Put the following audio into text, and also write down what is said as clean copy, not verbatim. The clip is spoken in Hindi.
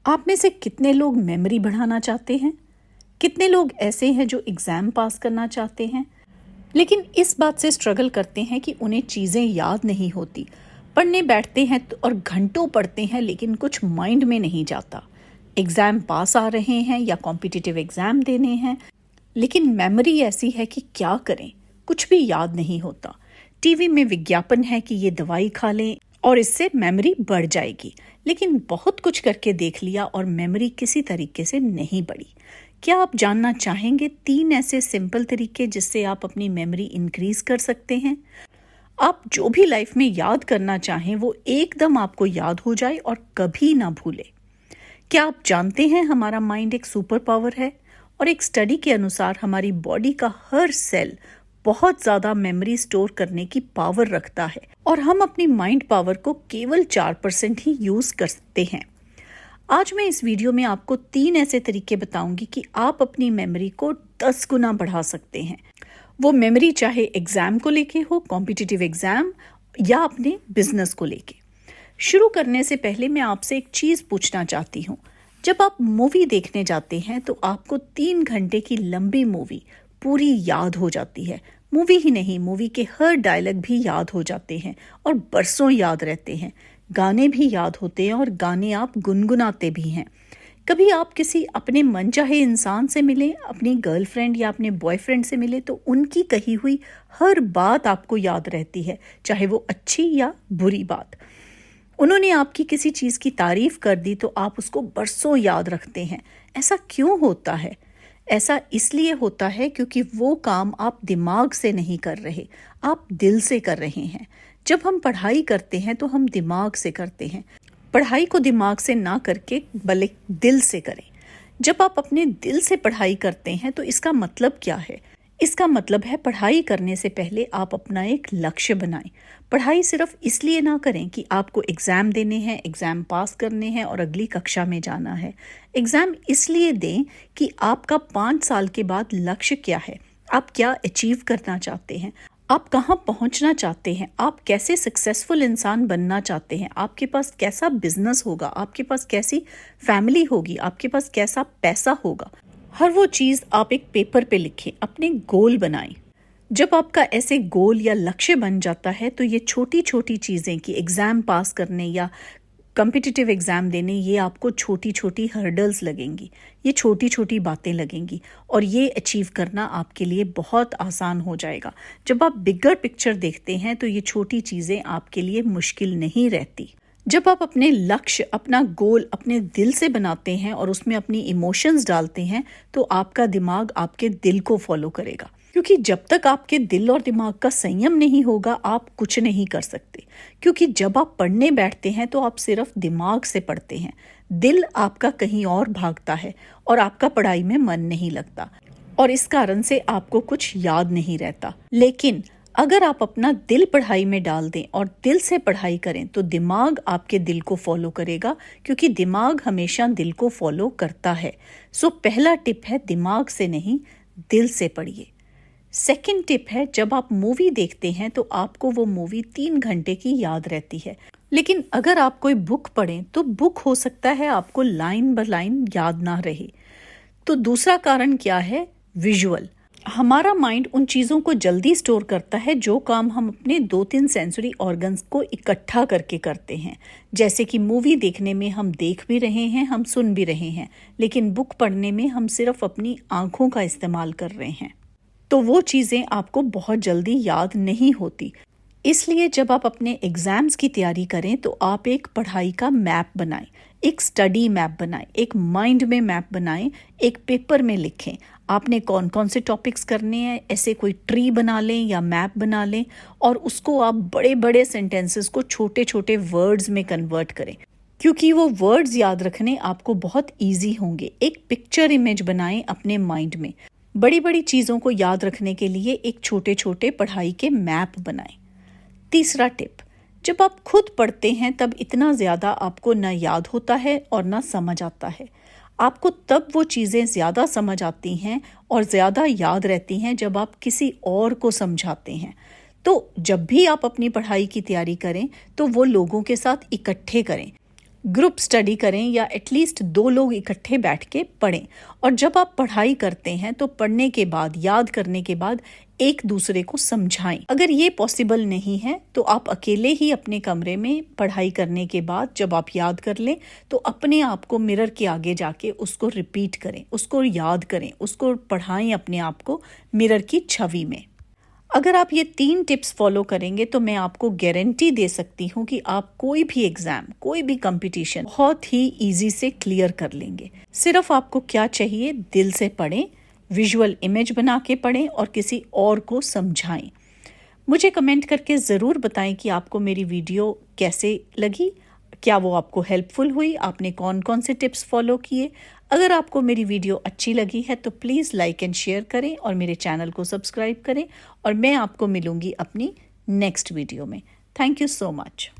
आप में से कितने लोग मेमोरी बढ़ाना चाहते हैं? कितने लोग ऐसे हैं जो एग्ज़ाम पास करना चाहते हैं लेकिन इस बात से स्ट्रगल करते हैं कि उन्हें चीज़ें याद नहीं होती। पढ़ने बैठते हैं और घंटों पढ़ते हैं लेकिन कुछ माइंड में नहीं जाता। एग्ज़ाम पास आ रहे हैं या कॉम्पिटिटिव एग्ज़ाम देने हैं, लेकिन मेमोरी ऐसी है कि क्या करें, कुछ भी याद नहीं होता। टीवी में विज्ञापन है कि ये दवाई खा लें और इससे मेमोरी बढ़ जाएगी, लेकिन बहुत कुछ करके देख लिया और मेमोरी किसी तरीके से नहीं बढ़ी। क्या आप जानना चाहेंगे 3 ऐसे सिंपल तरीके जिससे आप अपनी मेमोरी इंक्रीज कर सकते हैं? आप जो भी लाइफ में याद करना चाहें वो एकदम आपको याद हो जाए और कभी ना भूले। क्या आप जानते हैं हमारा माइंड एक सुपर पावर है और एक स्टडी के अनुसार हमारी बॉडी का हर सेल बहुत ज़्यादा मेमोरी स्टोर करने की पावर रखता है और हम अपनी माइंड पावर को केवल 4% ही यूज़ कर सकते हैं। आज मैं इस वीडियो में आपको 3 ऐसे तरीके बताऊंगी कि आप अपनी मेमोरी को 10 गुना बढ़ा सकते हैं। वो मेमोरी चाहे एग्ज़ाम को लेके हो, कॉम्पिटिटिव एग्ज़ाम या अपने बिजनेस को लेके। शुरू करने से पहले मैं आपसे एक चीज़ पूछना चाहती हूँ। जब आप मूवी देखने जाते हैं तो आपको 3 घंटे की लंबी मूवी पूरी याद हो जाती है। मूवी ही नहीं, मूवी के हर डायलॉग भी याद हो जाते हैं और बरसों याद रहते हैं। गाने भी याद होते हैं और गाने आप गुनगुनाते भी हैं। कभी आप किसी अपने मनचाहे इंसान से मिले, अपनी गर्लफ्रेंड या अपने बॉयफ्रेंड से मिले, तो उनकी कही हुई हर बात आपको याद रहती है, चाहे वो अच्छी या बुरी बात। उन्होंने आपकी किसी चीज़ की तारीफ कर दी तो आप उसको बरसों याद रखते हैं। ऐसा क्यों होता है? ऐसा इसलिए होता है क्योंकि वो काम आप दिमाग से नहीं कर रहे, आप दिल से कर रहे हैं। जब हम पढ़ाई करते हैं तो हम दिमाग से करते हैं। पढ़ाई को दिमाग से ना करके बल्कि दिल से करें। जब आप अपने दिल से पढ़ाई करते हैं तो इसका मतलब क्या है? इसका मतलब है पढ़ाई करने से पहले आप अपना एक लक्ष्य बनाएं। पढ़ाई सिर्फ इसलिए ना करें कि आपको एग्ज़ाम देने हैं, एग्ज़ाम पास करने हैं और अगली कक्षा में जाना है। एग्ज़ाम इसलिए दें कि आपका 5 साल के बाद लक्ष्य क्या है, आप क्या अचीव करना चाहते हैं, आप कहाँ पहुँचना चाहते हैं, आप कैसे सक्सेसफुल इंसान बनना चाहते हैं, आपके पास कैसा बिजनेस होगा, आपके पास कैसी फैमिली होगी, आपके पास कैसा पैसा होगा। हर वो चीज़ आप एक पेपर पे लिखें, अपने गोल बनाएं। जब आपका ऐसे गोल या लक्ष्य बन जाता है तो ये छोटी छोटी चीज़ें कि एग्ज़ाम पास करने या कॉम्पिटिटिव एग्ज़ाम देने, ये आपको छोटी छोटी हर्डल्स लगेंगी, ये छोटी छोटी बातें लगेंगी और ये अचीव करना आपके लिए बहुत आसान हो जाएगा। जब आप बिगर पिक्चर देखते हैं तो ये छोटी चीज़ें आपके लिए मुश्किल नहीं रहती। जब आप अपने लक्ष्य, अपना गोल अपने दिल से बनाते हैं और उसमें अपनी इमोशंस डालते हैं तो आपका दिमाग आपके दिल को फॉलो करेगा, क्योंकि जब तक आपके दिल और दिमाग का संयम नहीं होगा आप कुछ नहीं कर सकते। क्योंकि जब आप पढ़ने बैठते हैं तो आप सिर्फ दिमाग से पढ़ते हैं, दिल आपका कहीं और भागता है और आपका पढ़ाई में मन नहीं लगता और इस कारण से आपको कुछ याद नहीं रहता। लेकिन अगर आप अपना दिल पढ़ाई में डाल दें और दिल से पढ़ाई करें तो दिमाग आपके दिल को फॉलो करेगा, क्योंकि दिमाग हमेशा दिल को फॉलो करता है। सो पहला टिप है दिमाग से नहीं, दिल से पढ़िए। सेकंड टिप है, जब आप मूवी देखते हैं तो आपको वो मूवी 3 घंटे की याद रहती है, लेकिन अगर आप कोई बुक पढ़ें तो बुक हो सकता है आपको लाइन बाय लाइन याद ना रहे। तो दूसरा कारण क्या है? विजुअल। हमारा माइंड उन चीज़ों को जल्दी स्टोर करता है जो काम हम अपने 2-3 सेंसरी ऑर्गन्स को इकट्ठा करके करते हैं। जैसे कि मूवी देखने में हम देख भी रहे हैं, हम सुन भी रहे हैं, लेकिन बुक पढ़ने में हम सिर्फ अपनी आँखों का इस्तेमाल कर रहे हैं, तो वो चीज़ें आपको बहुत जल्दी याद नहीं होती। इसलिए जब आप अपने एग्ज़ाम्स की तैयारी करें तो आप एक पढ़ाई का मैप बनाएं, एक स्टडी मैप बनाएं, एक माइंड में मैप बनाएं, एक पेपर में लिखें आपने कौन कौन से टॉपिक्स करने हैं। ऐसे कोई ट्री बना लें या मैप बना लें और उसको आप बड़े बड़े सेंटेंसेस को छोटे छोटे वर्ड्स में कन्वर्ट करें, क्योंकि वो वर्ड्स याद रखने आपको बहुत ईजी होंगे। एक पिक्चर इमेज बनाएं अपने माइंड में। बड़ी बड़ी चीज़ों को याद रखने के लिए एक छोटे छोटे पढ़ाई के मैप बनाएं। तीसरा टिप, जब आप खुद पढ़ते हैं तब इतना ज़्यादा आपको न याद होता है और न समझ आता है। आपको तब वो चीज़ें ज़्यादा समझ आती हैं और ज़्यादा याद रहती हैं जब आप किसी और को समझाते हैं। तो जब भी आप अपनी पढ़ाई की तैयारी करें तो वो लोगों के साथ इकट्ठे करें। ग्रुप स्टडी करें या एटलीस्ट 2 लोग इकट्ठे बैठ के पढ़ें। और जब आप पढ़ाई करते हैं तो पढ़ने के बाद, याद करने के बाद एक दूसरे को समझाएं। अगर ये पॉसिबल नहीं है तो आप अकेले ही अपने कमरे में पढ़ाई करने के बाद जब आप याद कर लें तो अपने आप को मिरर के आगे जाके उसको रिपीट करें, उसको याद करें, उसको पढ़ाएं अपने आप को मिरर की छवि में। अगर आप ये 3 टिप्स फॉलो करेंगे तो मैं आपको गारंटी दे सकती हूँ कि आप कोई भी एग्जाम, कोई भी कंपटीशन बहुत ही इजी से क्लियर कर लेंगे। सिर्फ आपको क्या चाहिए, दिल से पढ़ें, विजुअल इमेज बना के पढ़ें और किसी और को समझाएं। मुझे कमेंट करके ज़रूर बताएं कि आपको मेरी वीडियो कैसे लगी, क्या वो आपको हेल्पफुल हुई, आपने कौन कौन से टिप्स फॉलो किए। अगर आपको मेरी वीडियो अच्छी लगी है तो प्लीज़ लाइक एंड शेयर करें और मेरे चैनल को सब्सक्राइब करें और मैं आपको मिलूंगी अपनी नेक्स्ट वीडियो में। Thank you so much.